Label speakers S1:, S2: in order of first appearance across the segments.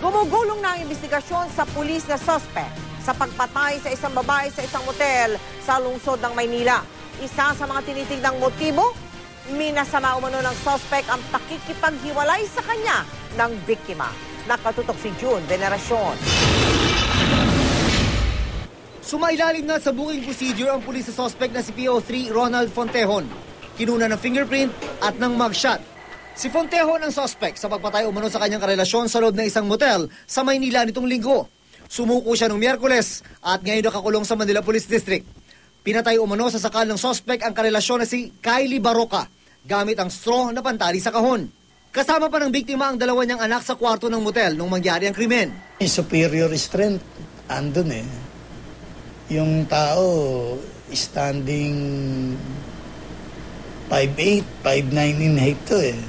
S1: Gumugulong na ang investigasyon sa pulis na suspect sa pagpatay sa isang babae sa isang motel sa lungsod ng Maynila. Isa sa mga tinitignang motibo, minasama umano ng suspect ang pakikipaghiwalay sa kanya ng biktima. Nakatutok si June Veneracion.
S2: Sumailalim na sa booking procedure ang pulis sa suspect na si PO3 Ronald Fontejon. Kinuna ng fingerprint at ng mugshot. Si Fontejon ang suspect sa pagpatay umano sa kanyang karelasyon sa loob ng isang motel sa Maynila nitong linggo. Sumuko siya noong Miyerkules at ngayon nakakulong sa Manila Police District. Pinatay umano sa sakal ng suspect ang karelasyon na si Kylie Barroca gamit ang straw na pantali sa kahon. Kasama pa ng biktima ang dalawa niyang anak sa kwarto ng motel nung mangyari ang krimen.
S3: Superior strength, andun eh. Yung tao standing 5'8", 5'9" in height to eh.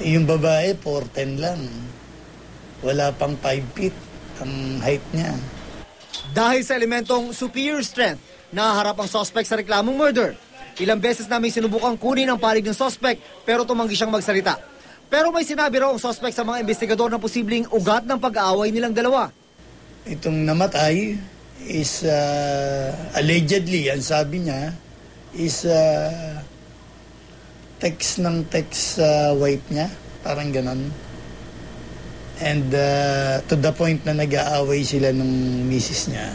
S3: Yung babae, 4'10" lang. Wala pang 5 feet ang height niya.
S2: Dahil sa elementong superior strength, nahaharap ang suspect sa reklamong murder. Ilang beses namin sinubukang kunin ang panig ng suspect pero tumanggi siyang magsalita. Pero may sinabi raw ang suspect sa mga investigador na posibleng ugat ng pag-aaway nilang dalawa.
S3: Itong namatay is allegedly, ang sabi niya, is text wife niya, parang ganon. And to the point na nag-aaway sila nung misis niya.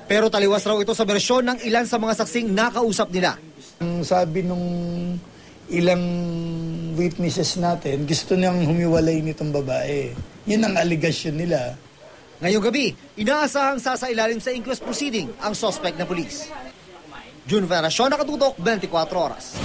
S2: Pero taliwas raw ito sa bersyon ng ilan sa mga saksing nakausap nila.
S3: Ang sabi nung ilang witnesses natin, gusto niyang humiwalay nitong babae. Yun ang allegation nila.
S2: Ngayong gabi, inaasahang sasailalim sa inquest proceeding ang suspect na pulis. June Veneracion, Nakatutok, 24 Oras.